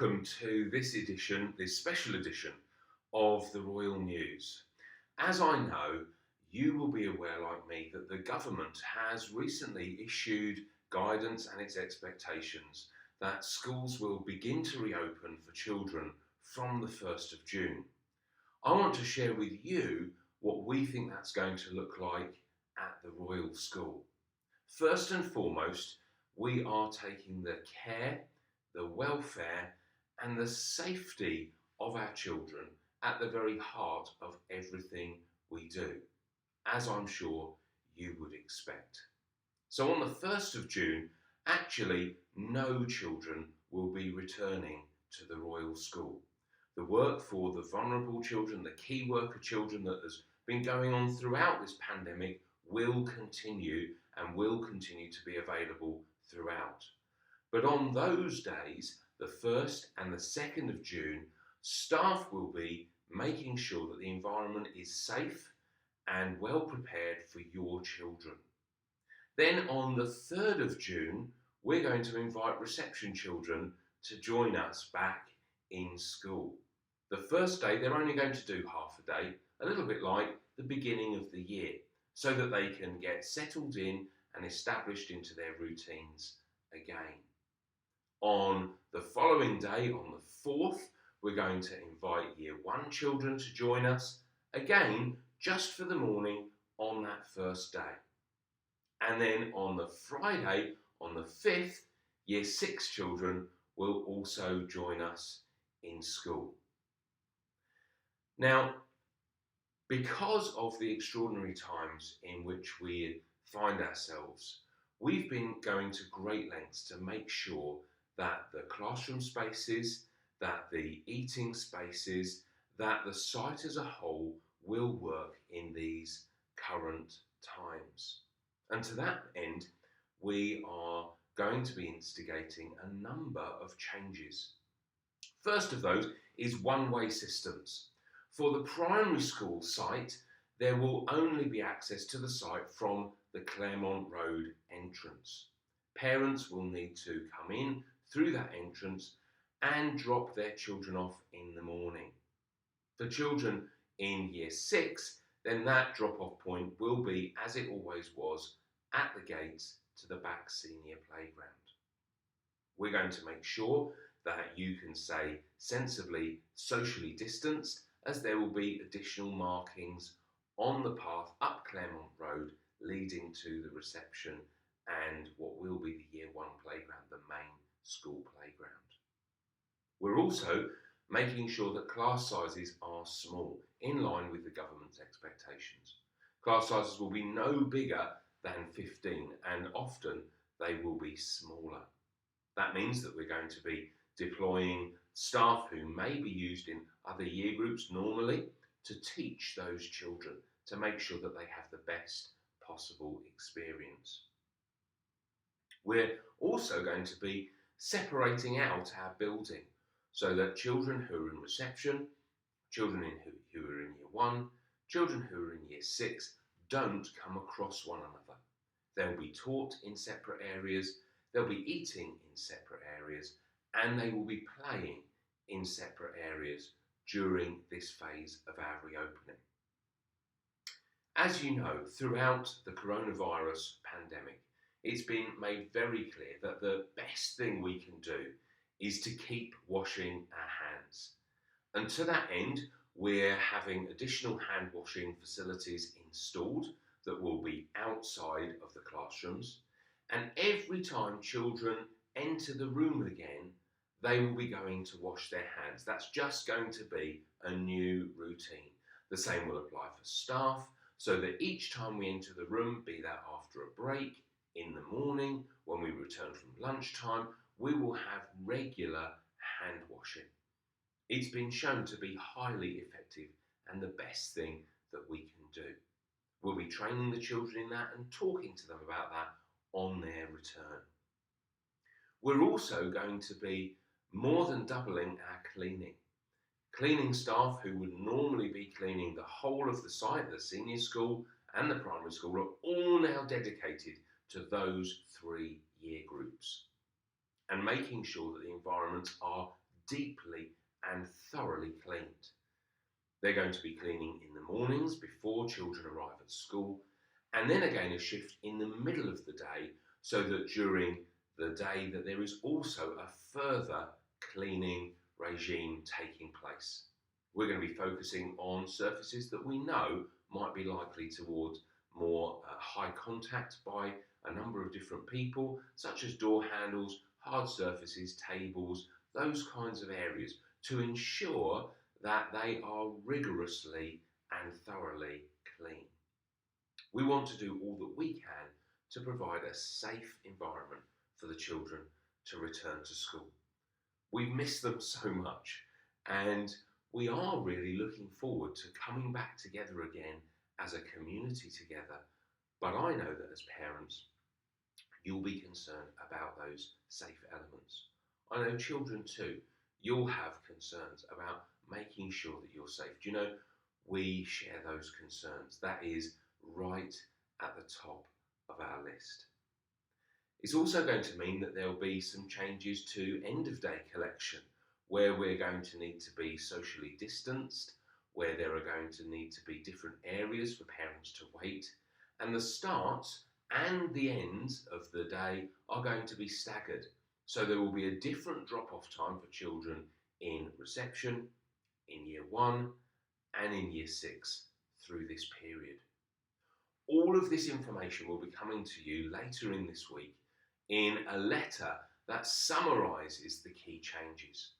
welcome to this edition, this special edition of the Royal News. As I know, you will be aware, like me, that the government has recently issued guidance and its expectations that schools will begin to reopen for children from the 1st of June. I want to share with you what we think that's going to look like at the Royal School. First and foremost, we are taking the care, the welfare and the safety of our children at the very heart of everything we do, as I'm sure you would expect. So on the 1st of June, actually no children will be returning to the Royal School. The work for the vulnerable children, the key worker children that has been going on throughout this pandemic will continue and will continue to be available throughout. But on those days, the 1st and the 2nd of June, staff will be making sure that the environment is safe and well prepared for your children. Then on the 3rd of June, we're going to invite reception children to join us back in school. The first day, they're only going to do half a day, a little bit like the beginning of the year, so that they can get settled in and established into their routines again. On the following day, on the 4th, we're going to invite Year 1 children to join us, again, just for the morning on that first day. And then on the Friday, on the 5th, Year 6 children will also join us in school. Now, because of the extraordinary times in which we find ourselves, we've been going to great lengths to make sure that the classroom spaces, that the eating spaces, that the site as a whole will work in these current times. And to that end, we are going to be instigating a number of changes. First of those is one-way systems. For the primary school site, there will only be access to the site from the Penn Road entrance. Parents will need to come in through that entrance and drop their children off in the morning. For children in Year 6, then that drop-off point will be, as it always was, at the gates to the back senior playground. We're going to make sure that you can stay sensibly socially distanced, as there will be additional markings on the path up Claremont Road leading to the reception and what will be the Year 1 playground, the main school playground. We're also making sure that class sizes are small, in line with the government's expectations. Class sizes will be no bigger than 15, and often they will be smaller. That means that we're going to be deploying staff who may be used in other year groups normally to teach those children, to make sure that they have the best possible experience. We're also going to be separating out our building so that children who are in reception, children who are in Year 1, children who are in Year 6 don't come across one another. They'll be taught in separate areas, they'll be eating in separate areas, and they will be playing in separate areas during this phase of our reopening. As you know, throughout the coronavirus pandemic, it's been made very clear that the best thing we can do is to keep washing our hands. And to that end, we're having additional hand washing facilities installed that will be outside of the classrooms. And every time children enter the room again, they will be going to wash their hands. That's just going to be a new routine. The same will apply for staff, so that each time we enter the room, be that after a break, in the morning, when we return from lunchtime, we will have regular hand washing. It's been shown to be highly effective and the best thing that we can do. We'll be training the children in that and talking to them about that on their return. We're also going to be more than doubling our cleaning. Cleaning staff who would normally be cleaning the whole of the site, the senior school and the primary school, are all now dedicated to those 3 year groups, and making sure that the environments are deeply and thoroughly cleaned. They're going to be cleaning in the mornings before children arrive at school, and then again a shift in the middle of the day, so that during the day that there is also a further cleaning regime taking place. We're going to be focusing on surfaces that we know might be likely towards more high contact by a number of different people, such as door handles, hard surfaces, tables, those kinds of areas, to ensure that they are rigorously and thoroughly clean. We want to do all that we can to provide a safe environment for the children to return to school. We've missed them so much, and we are really looking forward to coming back together again as a community together. But I know that as parents, you'll be concerned about those safe elements. I know children too, you'll have concerns about making sure that you're safe. Do you know, we share those concerns. That is right at the top of our list. It's also going to mean that there'll be some changes to end of day collection, where we're going to need to be socially distanced, where there are going to need to be different areas for parents to wait, and the start and the ends of the day are going to be staggered. So there will be a different drop-off time for children in reception, in year 1 and in year 6 through this period. All of this information will be coming to you later in this week in a letter that summarises the key changes.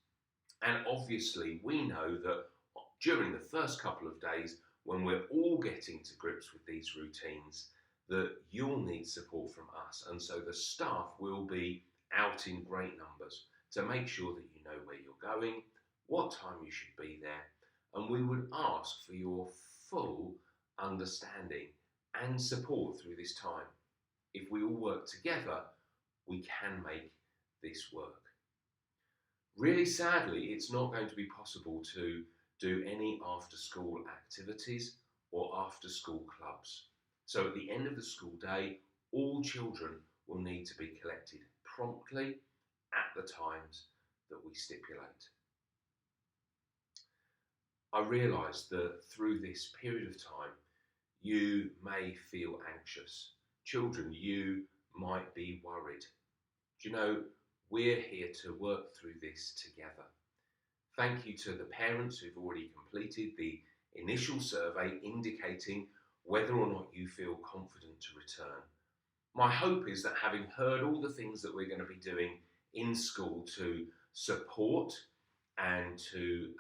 And obviously we know that during the first couple of days, when we're all getting to grips with these routines, that you'll need support from us. And so the staff will be out in great numbers to make sure that you know where you're going, what time you should be there, and we would ask for your full understanding and support through this time. If we all work together, we can make this work. Really sadly, it's not going to be possible to do any after-school activities or after-school clubs. So at the end of the school day, all children will need to be collected promptly at the times that we stipulate. I realise that through this period of time, you may feel anxious. Children, you might be worried. Do you know, we're here to work through this together. Thank you to the parents who've already completed the initial survey indicating whether or not you feel confident to return. My hope is that having heard all the things that we're going to be doing in school to support and to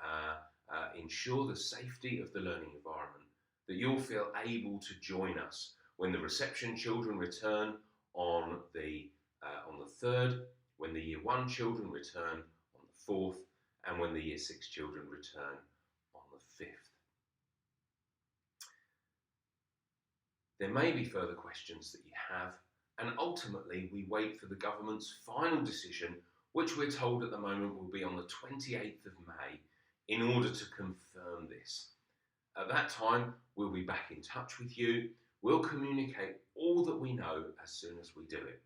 ensure the safety of the learning environment, that you'll feel able to join us when the reception children return on the 3rd, when the year 1 children return on the 4th, and when the year 6 children return on the 5th. There may be further questions that you have, and ultimately we wait for the government's final decision, which we're told at the moment will be on the 28th of May, in order to confirm this. At that time, we'll be back in touch with you. We'll communicate all that we know as soon as we do it.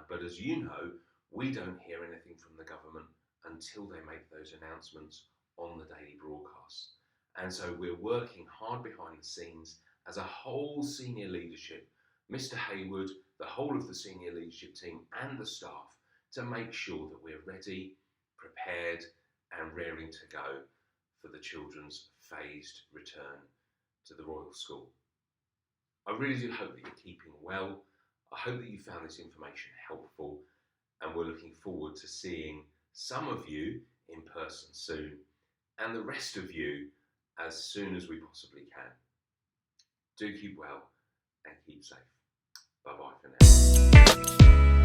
But as you know, we don't hear anything from the government until they make those announcements on the daily broadcasts. And so we're working hard behind the scenes as a whole senior leadership, Mr. Hayward, the whole of the senior leadership team and the staff, to make sure that we're ready, prepared and raring to go for the children's phased return to the Royal School. I really do hope that you're keeping well. I hope that you found this information helpful, and we're looking forward to seeing some of you in person soon, and the rest of you as soon as we possibly can. Do keep well and keep safe. Bye-bye for now.